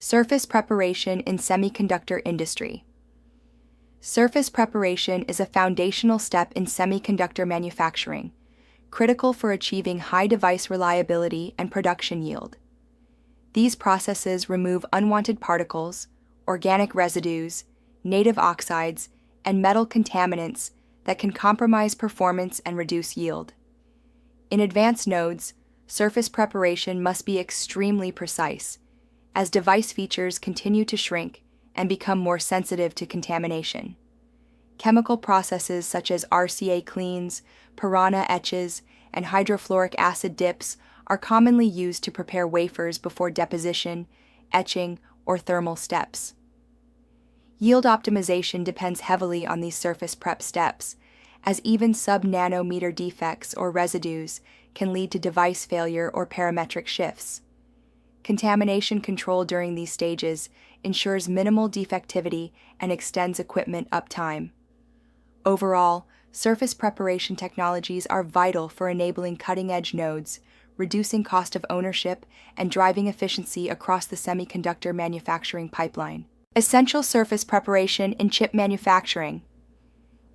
Surface preparation in semiconductor industry. Surface preparation is a foundational step in semiconductor manufacturing, critical for achieving high device reliability and production yield. These processes remove unwanted particles, organic residues, native oxides, and metal contaminants that can compromise performance and reduce yield. In advanced nodes, surface preparation must be extremely precise, as device features continue to shrink and become more sensitive to contamination. Chemical processes such as RCA cleans, piranha etches, and hydrofluoric acid dips are commonly used to prepare wafers before deposition, etching, or thermal steps. Yield optimization depends heavily on these surface prep steps, as even sub-nanometer defects or residues can lead to device failure or parametric shifts. Contamination control during these stages ensures minimal defectivity and extends equipment uptime. Overall, surface preparation technologies are vital for enabling cutting-edge nodes, reducing cost of ownership, and driving efficiency across the semiconductor manufacturing pipeline. Essential surface preparation in chip manufacturing.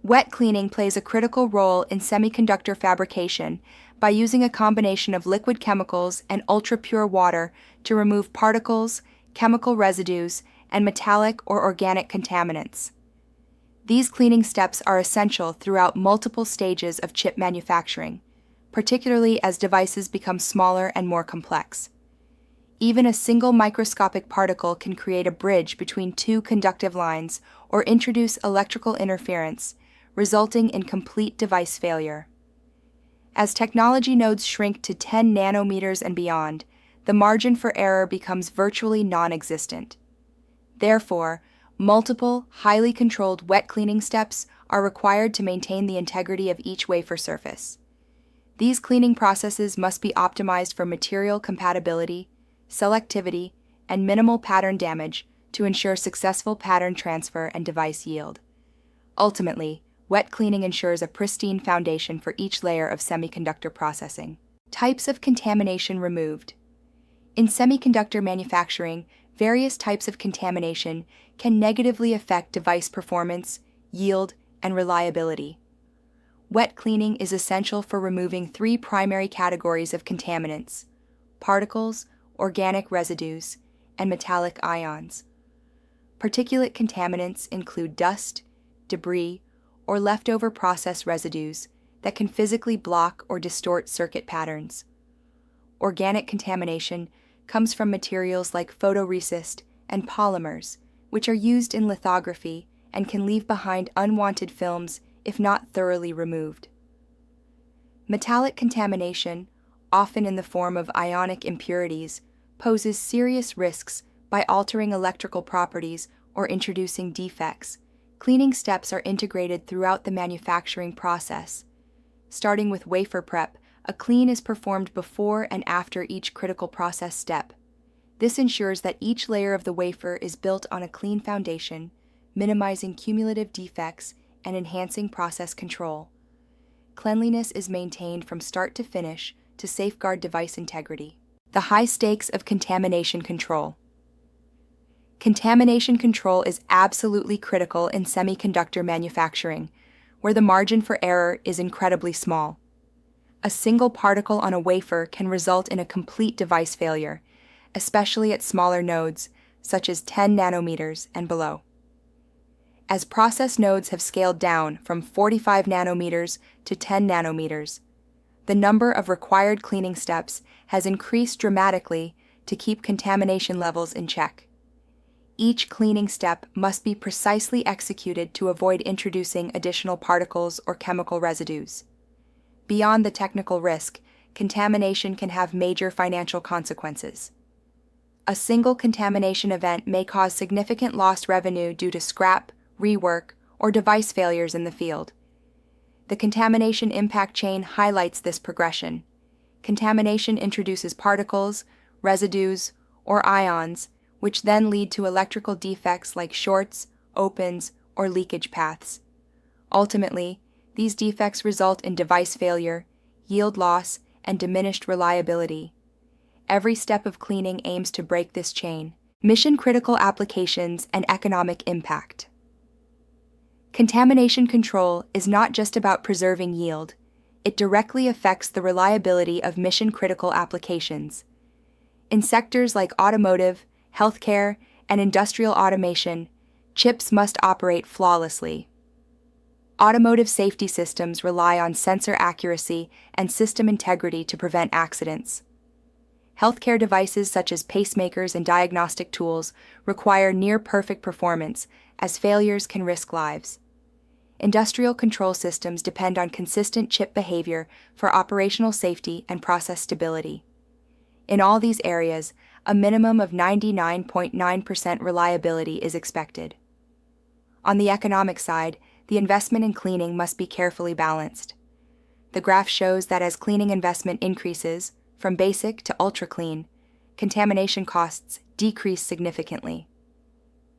Wet cleaning plays a critical role in semiconductor fabrication by using a combination of liquid chemicals and ultra-pure water to remove particles, chemical residues, and metallic or organic contaminants. These cleaning steps are essential throughout multiple stages of chip manufacturing, particularly as devices become smaller and more complex. Even a single microscopic particle can create a bridge between two conductive lines or introduce electrical interference, resulting in complete device failure. As technology nodes shrink to 10 nanometers and beyond, the margin for error becomes virtually non-existent. Therefore, multiple, highly controlled wet cleaning steps are required to maintain the integrity of each wafer surface. These cleaning processes must be optimized for material compatibility, selectivity, and minimal pattern damage to ensure successful pattern transfer and device yield. Ultimately, wet cleaning ensures a pristine foundation for each layer of semiconductor processing. Types of contamination removed. In semiconductor manufacturing, various types of contamination can negatively affect device performance, yield, and reliability. Wet cleaning is essential for removing three primary categories of contaminants: particles, organic residues, and metallic ions. Particulate contaminants include dust, debris, or leftover process residues that can physically block or distort circuit patterns. Organic contamination comes from materials like photoresist and polymers, which are used in lithography and can leave behind unwanted films if not thoroughly removed. Metallic contamination, often in the form of ionic impurities, poses serious risks by altering electrical properties or introducing defects. Cleaning steps are integrated throughout the manufacturing process. Starting with wafer prep, a clean is performed before and after each critical process step. This ensures that each layer of the wafer is built on a clean foundation, minimizing cumulative defects and enhancing process control. Cleanliness is maintained from start to finish to safeguard device integrity. The high stakes of contamination control. Contamination control is absolutely critical in semiconductor manufacturing, where the margin for error is incredibly small. A single particle on a wafer can result in a complete device failure, especially at smaller nodes, such as 10 nanometers and below. As process nodes have scaled down from 45 nanometers to 10 nanometers, the number of required cleaning steps has increased dramatically to keep contamination levels in check. Each cleaning step must be precisely executed to avoid introducing additional particles or chemical residues. Beyond the technical risk, contamination can have major financial consequences. A single contamination event may cause significant lost revenue due to scrap, rework, or device failures in the field. The contamination impact chain highlights this progression. Contamination introduces particles, residues, or ions, which then lead to electrical defects like shorts, opens, or leakage paths. Ultimately, these defects result in device failure, yield loss, and diminished reliability. Every step of cleaning aims to break this chain, Mission-critical applications and economic impact. Contamination control is not just about preserving yield. It directly affects the reliability of mission-critical applications. In sectors like automotive, healthcare, and industrial automation, chips must operate flawlessly. Automotive safety systems rely on sensor accuracy and system integrity to prevent accidents. Healthcare devices such as pacemakers and diagnostic tools require near-perfect performance, as failures can risk lives. Industrial control systems depend on consistent chip behavior for operational safety and process stability. In all these areas, a minimum of 99.9% reliability is expected. On the economic side, the investment in cleaning must be carefully balanced. The graph shows that as cleaning investment increases, from basic to ultra-clean, contamination costs decrease significantly.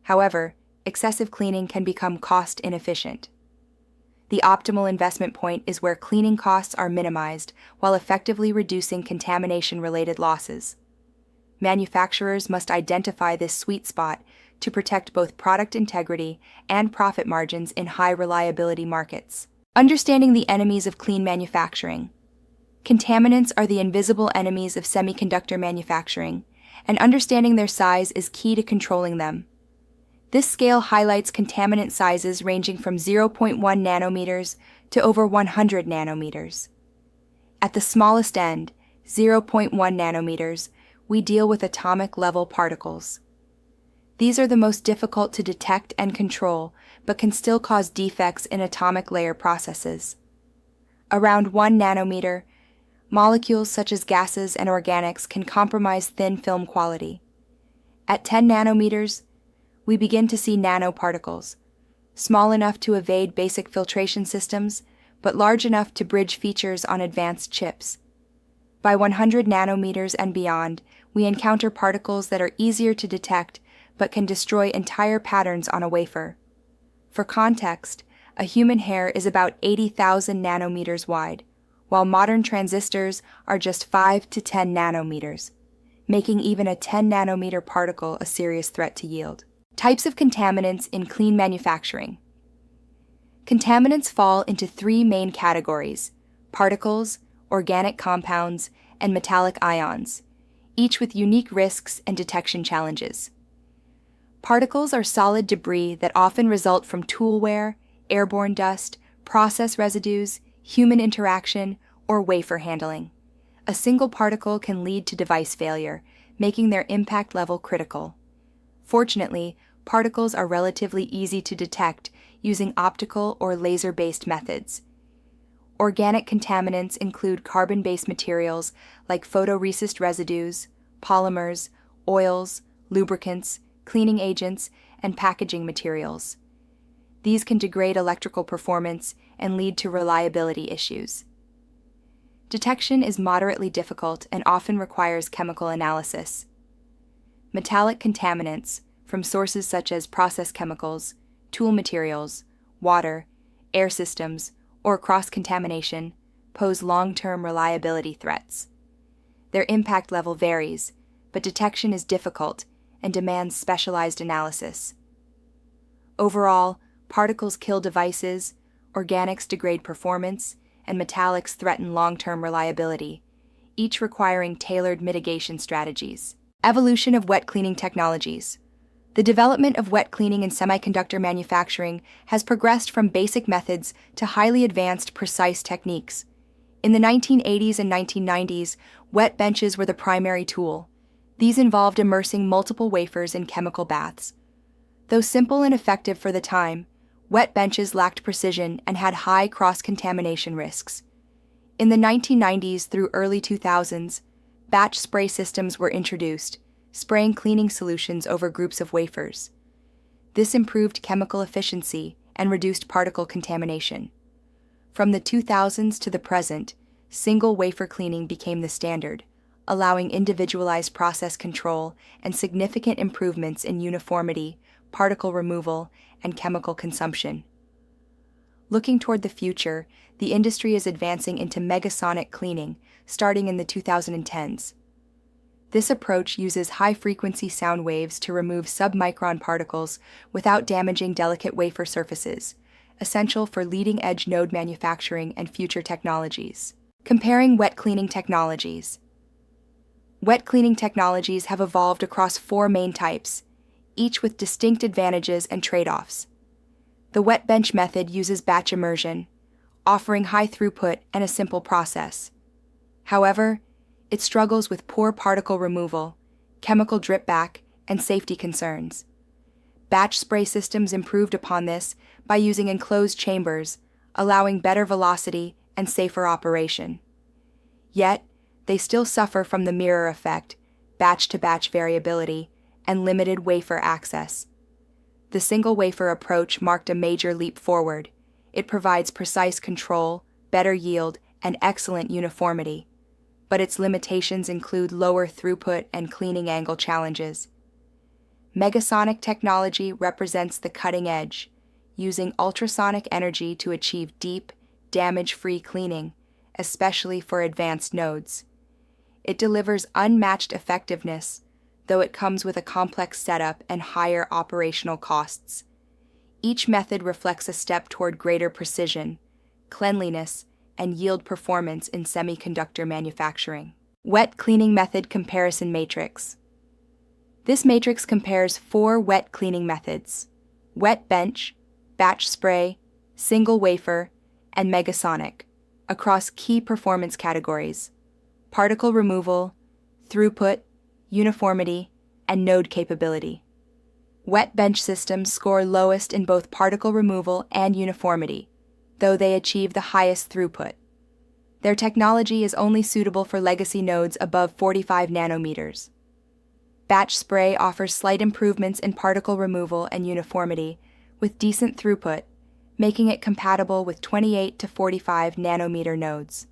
However, excessive cleaning can become cost inefficient. The optimal investment point is where cleaning costs are minimized while effectively reducing contamination-related losses. Manufacturers must identify this sweet spot to protect both product integrity and profit margins in high-reliability markets. Understanding the enemies of clean manufacturing. Contaminants are the invisible enemies of semiconductor manufacturing, and understanding their size is key to controlling them. This scale highlights contaminant sizes ranging from 0.1 nanometers to over 100 nanometers. At the smallest end, 0.1 nanometers, we deal with atomic-level particles. These are the most difficult to detect and control, but can still cause defects in atomic layer processes. Around 1 nanometer, molecules such as gases and organics can compromise thin film quality. At 10 nanometers, we begin to see nanoparticles, small enough to evade basic filtration systems, but large enough to bridge features on advanced chips. By 100 nanometers and beyond, we encounter particles that are easier to detect but can destroy entire patterns on a wafer. For context, a human hair is about 80,000 nanometers wide, while modern transistors are just 5 to 10 nanometers, making even a 10 nanometer particle a serious threat to yield. Types of contaminants in clean manufacturing. Contaminants fall into three main categories: particles, organic compounds, and metallic ions, each with unique risks and detection challenges. Particles are solid debris that often result from tool wear, airborne dust, process residues, human interaction, or wafer handling. A single particle can lead to device failure, making their impact level critical. Fortunately, particles are relatively easy to detect using optical or laser-based methods. Organic contaminants include carbon-based materials like photoresist residues, polymers, oils, lubricants, cleaning agents, and packaging materials. These can degrade electrical performance and lead to reliability issues. Detection is moderately difficult and often requires chemical analysis. Metallic contaminants, from sources such as process chemicals, tool materials, water, air systems, or cross-contamination, pose long-term reliability threats. Their impact level varies, but detection is difficult and demands specialized analysis. Overall, particles kill devices, organics degrade performance, and metallics threaten long-term reliability, each requiring tailored mitigation strategies. Evolution of wet cleaning technologies. The development of wet cleaning in semiconductor manufacturing has progressed from basic methods to highly advanced, precise techniques. In the 1980s and 1990s, wet benches were the primary tool. These involved immersing multiple wafers in chemical baths. Though simple and effective for the time, wet benches lacked precision and had high cross-contamination risks. In the 1990s through early 2000s, batch spray systems were introduced, spraying cleaning solutions over groups of wafers. This improved chemical efficiency and reduced particle contamination. From the 2000s to the present, single wafer cleaning became the standard, allowing individualized process control and significant improvements in uniformity, particle removal, and chemical consumption. Looking toward the future, the industry is advancing into megasonic cleaning, starting in the 2010s. This approach uses high-frequency sound waves to remove submicron particles without damaging delicate wafer surfaces, essential for leading-edge node manufacturing and future technologies. Comparing wet cleaning technologies. Wet cleaning technologies have evolved across four main types, each with distinct advantages and trade-offs. The wet bench method uses batch immersion, offering high throughput and a simple process. However, it struggles with poor particle removal, chemical drip back, and safety concerns. Batch spray systems improved upon this by using enclosed chambers, allowing better velocity and safer operation. Yet, they still suffer from the mirror effect, batch-to-batch variability, and limited wafer access. The single wafer approach marked a major leap forward. It provides precise control, better yield, and excellent uniformity. But its limitations include lower throughput and cleaning angle challenges. Megasonic technology represents the cutting edge, using ultrasonic energy to achieve deep, damage-free cleaning, especially for advanced nodes. It delivers unmatched effectiveness, though it comes with a complex setup and higher operational costs. Each method reflects a step toward greater precision, cleanliness, and yield performance in semiconductor manufacturing. Wet cleaning method comparison matrix. This matrix compares four wet cleaning methods: wet bench, batch spray, single wafer, and megasonic, across key performance categories: particle removal, throughput, uniformity, and node capability. Wet bench systems score lowest in both particle removal and uniformity, though they achieve the highest throughput. Their technology is only suitable for legacy nodes above 45 nanometers. Batch spray offers slight improvements in particle removal and uniformity, with decent throughput, making it compatible with 28 to 45 nanometer nodes.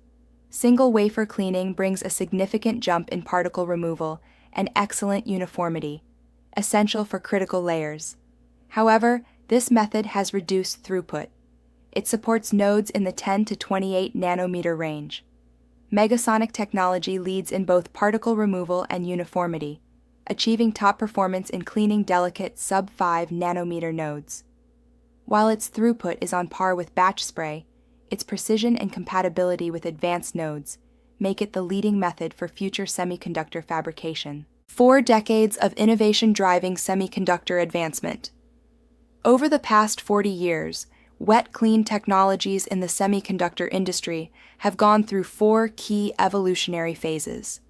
Single wafer cleaning brings a significant jump in particle removal and excellent uniformity, essential for critical layers. However, this method has reduced throughput. It supports nodes in the 10 to 28 nanometer range. Megasonic technology leads in both particle removal and uniformity, achieving top performance in cleaning delicate sub-5 nanometer nodes. While its throughput is on par with batch spray, its precision and compatibility with advanced nodes make it the leading method for future semiconductor fabrication. 4 decades of innovation driving semiconductor advancement. Over the past 40 years, wet clean technologies in the semiconductor industry have gone through 4 key evolutionary phases.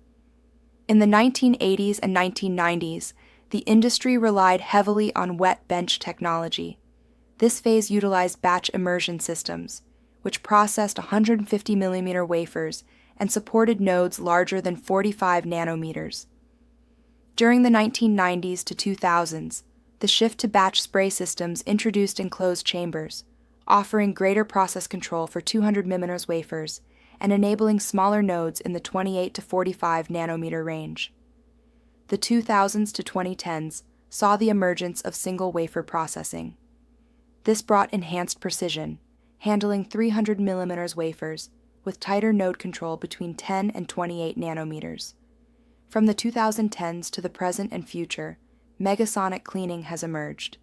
In the 1980s and 1990s, the industry relied heavily on wet bench technology. This phase utilized batch immersion systems, which processed 150 millimeter wafers and supported nodes larger than 45 nanometers. During the 1990s to 2000s, the shift to batch spray systems introduced enclosed chambers, offering greater process control for 200 millimeter wafers and enabling smaller nodes in the 28 to 45 nanometer range. The 2000s to 2010s saw the emergence of single wafer processing. This brought enhanced precision, handling 300 millimeter wafers with tighter node control between 10 and 28 nanometers. From the 2010s to the present and future, megasonic cleaning has emerged.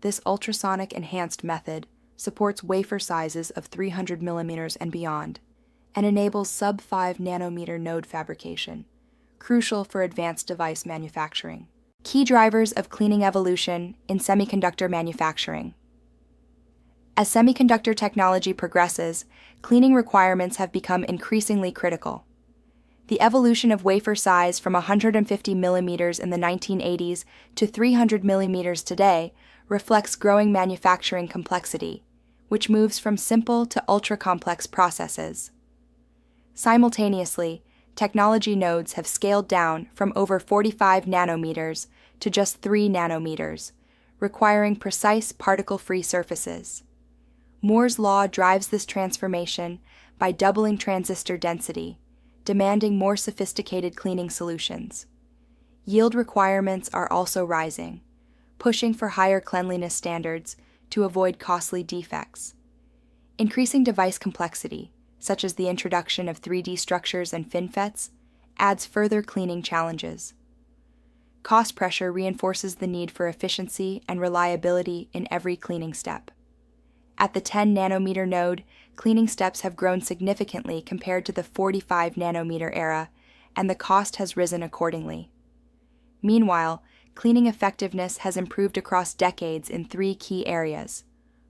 This ultrasonic enhanced method supports wafer sizes of 300 millimeters and beyond, and enables sub-5 nanometer node fabrication, crucial for advanced device manufacturing. Key drivers of cleaning evolution in semiconductor manufacturing. As semiconductor technology progresses, cleaning requirements have become increasingly critical. The evolution of wafer size from 150 millimeters in the 1980s to 300 millimeters today reflects growing manufacturing complexity, which moves from simple to ultra-complex processes. Simultaneously, technology nodes have scaled down from over 45 nanometers to just 3 nanometers, requiring precise particle-free surfaces. Moore's law drives this transformation by doubling transistor density, demanding more sophisticated cleaning solutions. Yield requirements are also rising, pushing for higher cleanliness standards to avoid costly defects. Increasing device complexity, such as the introduction of 3D structures and FinFETs, adds further cleaning challenges. Cost pressure reinforces the need for efficiency and reliability in every cleaning step. At the 10 nanometer node, cleaning steps have grown significantly compared to the 45 nanometer era, and the cost has risen accordingly. Meanwhile, cleaning effectiveness has improved across decades in three key areas: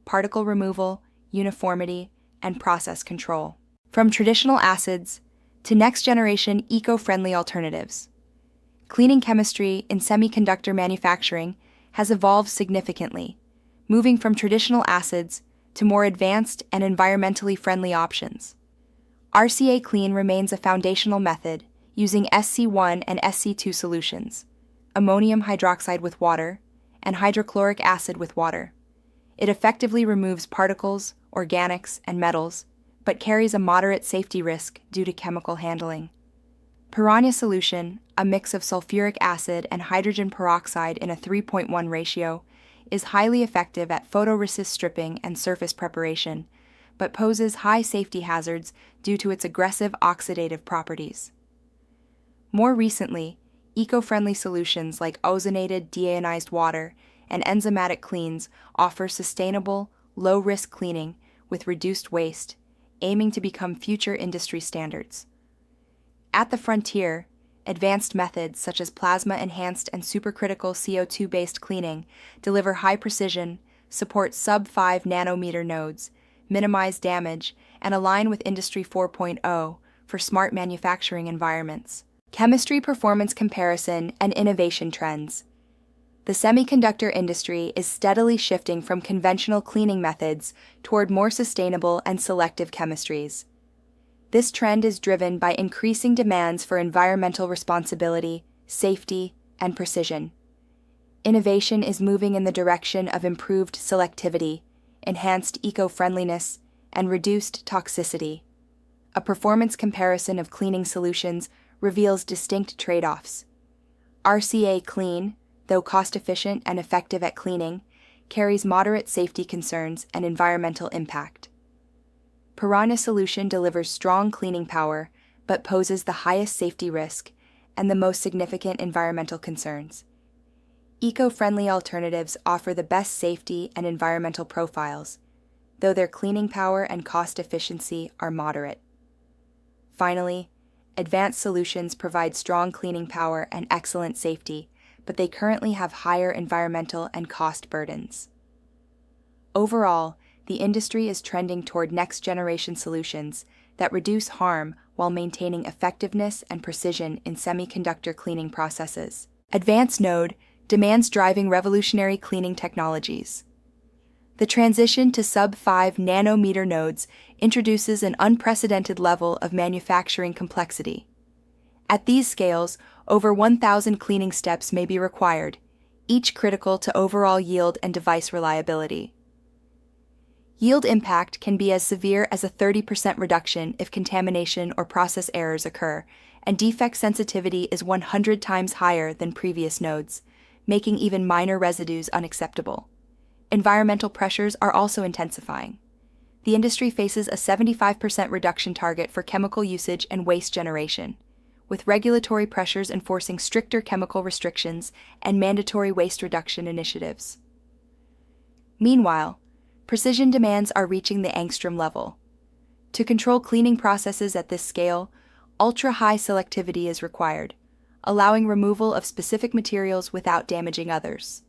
particle removal, uniformity, and process control. From traditional acids to next-generation eco-friendly alternatives, cleaning chemistry in semiconductor manufacturing has evolved significantly, moving from traditional acids to more advanced and environmentally friendly options. RCA Clean remains a foundational method using SC1 and SC2 solutions, ammonium hydroxide with water, and hydrochloric acid with water. It effectively removes particles, organics, and metals, but carries a moderate safety risk due to chemical handling. Piranha solution, a mix of sulfuric acid and hydrogen peroxide in a 3:1 ratio, is highly effective at photoresist stripping and surface preparation, but poses high safety hazards due to its aggressive oxidative properties. More recently, eco-friendly solutions like ozonated deionized water and enzymatic cleans offer sustainable, low-risk cleaning with reduced waste, aiming to become future industry standards. At the frontier, advanced methods such as plasma-enhanced and supercritical CO2-based cleaning deliver high precision, support sub-5 nanometer nodes, minimize damage, and align with Industry 4.0 for smart manufacturing environments. Chemistry performance comparison and innovation trends. The semiconductor industry is steadily shifting from conventional cleaning methods toward more sustainable and selective chemistries. This trend is driven by increasing demands for environmental responsibility, safety, and precision. Innovation is moving in the direction of improved selectivity, enhanced eco-friendliness, and reduced toxicity. A performance comparison of cleaning solutions reveals distinct trade-offs. RCA Clean, though cost-efficient and effective at cleaning, carries moderate safety concerns and environmental impact. Piranha solution delivers strong cleaning power, but poses the highest safety risk and the most significant environmental concerns. Eco-friendly alternatives offer the best safety and environmental profiles, though their cleaning power and cost efficiency are moderate. Finally, advanced solutions provide strong cleaning power and excellent safety, but they currently have higher environmental and cost burdens. Overall, the industry is trending toward next-generation solutions that reduce harm while maintaining effectiveness and precision in semiconductor cleaning processes. Advanced node demands driving revolutionary cleaning technologies. The transition to sub-5 nanometer nodes introduces an unprecedented level of manufacturing complexity. At these scales, over 1,000 cleaning steps may be required, each critical to overall yield and device reliability. Yield impact can be as severe as a 30% reduction if contamination or process errors occur, and defect sensitivity is 100 times higher than previous nodes, making even minor residues unacceptable. Environmental pressures are also intensifying. The industry faces a 75% reduction target for chemical usage and waste generation, with regulatory pressures enforcing stricter chemical restrictions and mandatory waste reduction initiatives. Meanwhile, precision demands are reaching the angstrom level. To control cleaning processes at this scale, ultra-high selectivity is required, allowing removal of specific materials without damaging others.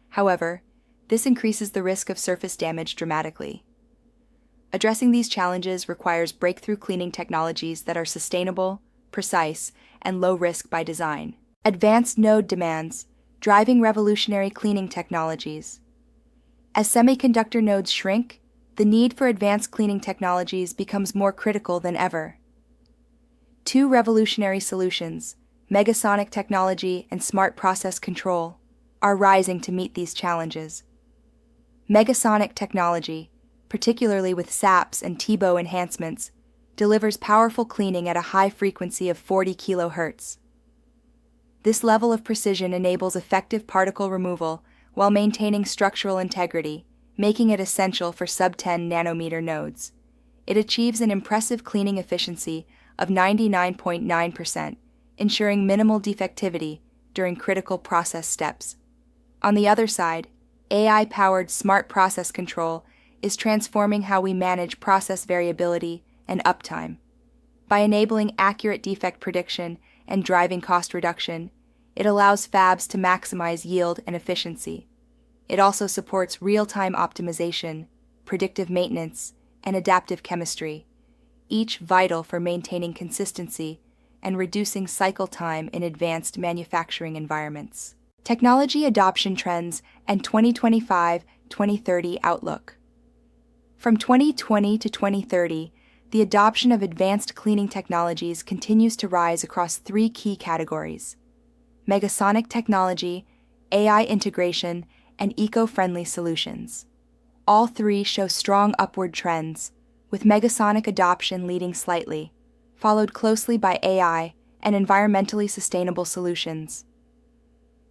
However, this increases the risk of surface damage dramatically. Addressing these challenges requires breakthrough cleaning technologies that are sustainable, precise, and low risk by design. Advanced node demands, driving revolutionary cleaning technologies. As semiconductor nodes shrink, the need for advanced cleaning technologies becomes more critical than ever. Two revolutionary solutions, megasonic technology and smart process control, are rising to meet these challenges. Megasonic technology, particularly with SAPs and TIBO enhancements, delivers powerful cleaning at a high frequency of 40 kHz. This level of precision enables effective particle removal while maintaining structural integrity, making it essential for sub-10 nanometer nodes. It achieves an impressive cleaning efficiency of 99.9%, ensuring minimal defectivity during critical process steps. On the other side, AI-powered smart process control is transforming how we manage process variability and uptime. By enabling accurate defect prediction and driving cost reduction, it allows fabs to maximize yield and efficiency. It also supports real-time optimization, predictive maintenance, and adaptive chemistry, each vital for maintaining consistency and reducing cycle time in advanced manufacturing environments. Technology adoption trends and 2025-2030 outlook. From 2020 to 2030, the adoption of advanced cleaning technologies continues to rise across three key categories: megasonic technology, AI integration, and eco-friendly solutions. All three show strong upward trends, with megasonic adoption leading slightly, followed closely by AI and environmentally sustainable solutions.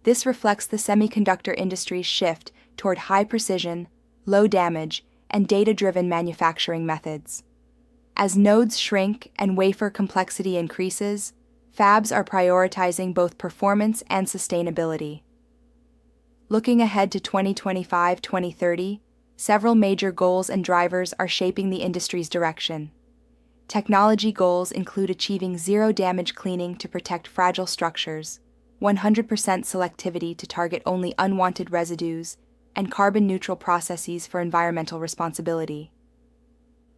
This reflects the semiconductor industry's shift toward high-precision, low-damage, and data-driven manufacturing methods. As nodes shrink and wafer complexity increases, fabs are prioritizing both performance and sustainability. Looking ahead to 2025-2030, several major goals and drivers are shaping the industry's direction. Technology goals include achieving zero-damage cleaning to protect fragile structures, 100% selectivity to target only unwanted residues, and carbon-neutral processes for environmental responsibility.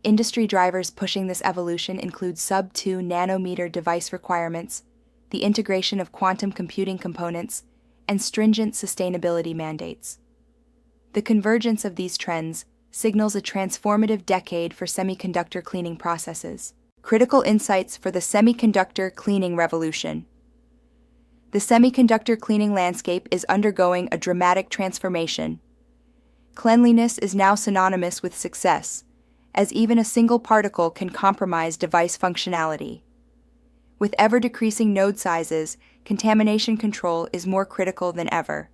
Industry drivers pushing this evolution include sub-2 nanometer device requirements, the integration of quantum computing components, and stringent sustainability mandates. The convergence of these trends signals a transformative decade for semiconductor cleaning processes. Critical insights for the semiconductor cleaning revolution. The semiconductor cleaning landscape is undergoing a dramatic transformation. Cleanliness is now synonymous with success, as even a single particle can compromise device functionality. With ever-decreasing node sizes, contamination control is more critical than ever.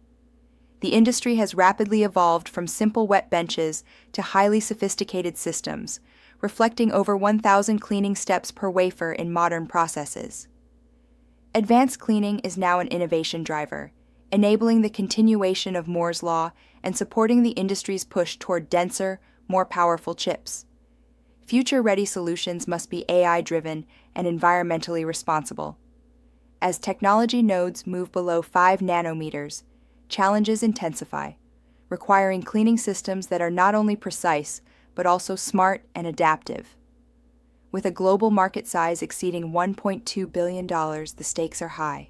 The industry has rapidly evolved from simple wet benches to highly sophisticated systems, reflecting over 1,000 cleaning steps per wafer in modern processes. Advanced cleaning is now an innovation driver, enabling the continuation of Moore's Law and supporting the industry's push toward denser, more powerful chips. Future-ready solutions must be AI-driven and environmentally responsible. As technology nodes move below 5 nanometers, challenges intensify, requiring cleaning systems that are not only precise, but also smart and adaptive. With a global market size exceeding $1.2 billion, the stakes are high.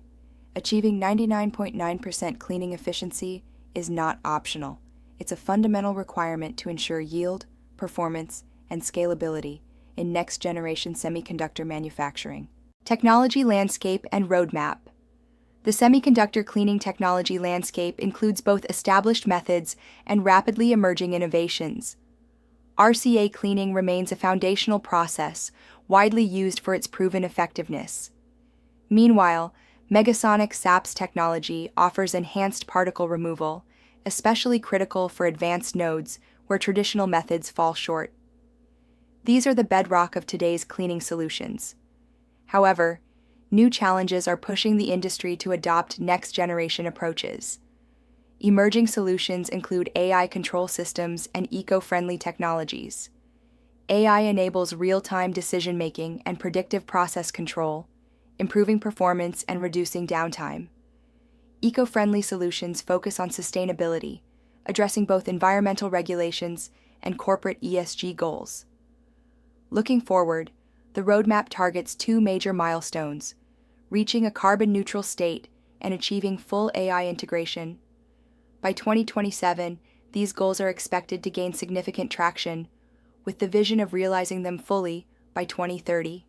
Achieving 99.9% cleaning efficiency is not optional. It's a fundamental requirement to ensure yield, performance, and scalability in next-generation semiconductor manufacturing. Technology landscape and roadmap. The semiconductor cleaning technology landscape includes both established methods and rapidly emerging innovations. RCA cleaning remains a foundational process, widely used for its proven effectiveness. Meanwhile, megasonic SAPS technology offers enhanced particle removal, especially critical for advanced nodes where traditional methods fall short. These are the bedrock of today's cleaning solutions. However, new challenges are pushing the industry to adopt next-generation approaches. Emerging solutions include AI control systems and eco-friendly technologies. AI enables real-time decision-making and predictive process control, improving performance and reducing downtime. Eco-friendly solutions focus on sustainability, addressing both environmental regulations and corporate ESG goals. Looking forward, the roadmap targets two major milestones: reaching a carbon-neutral state and achieving full AI integration. By 2027, these goals are expected to gain significant traction, with the vision of realizing them fully by 2030.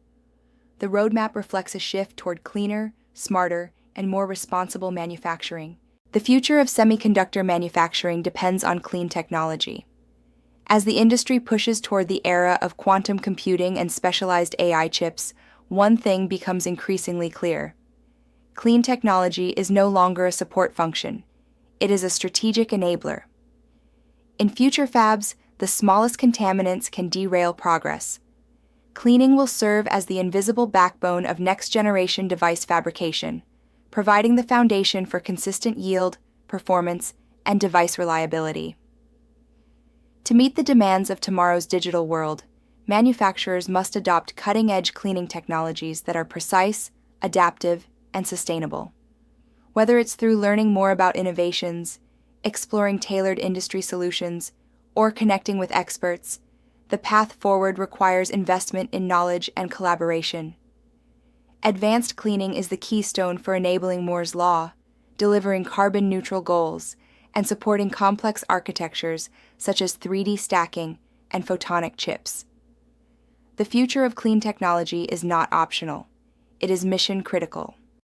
The roadmap reflects a shift toward cleaner, smarter, and more responsible manufacturing. The future of semiconductor manufacturing depends on clean technology. As the industry pushes toward the era of quantum computing and specialized AI chips, one thing becomes increasingly clear. Clean technology is no longer a support function. It is a strategic enabler. In future fabs, the smallest contaminants can derail progress. Cleaning will serve as the invisible backbone of next-generation device fabrication, providing the foundation for consistent yield, performance, and device reliability. To meet the demands of tomorrow's digital world, manufacturers must adopt cutting-edge cleaning technologies that are precise, adaptive, and sustainable. Whether it's through learning more about innovations, exploring tailored industry solutions, or connecting with experts, the path forward requires investment in knowledge and collaboration. Advanced cleaning is the keystone for enabling Moore's Law, delivering carbon-neutral goals, and supporting complex architectures such as 3D stacking and photonic chips. The future of clean technology is not optional. It is mission critical.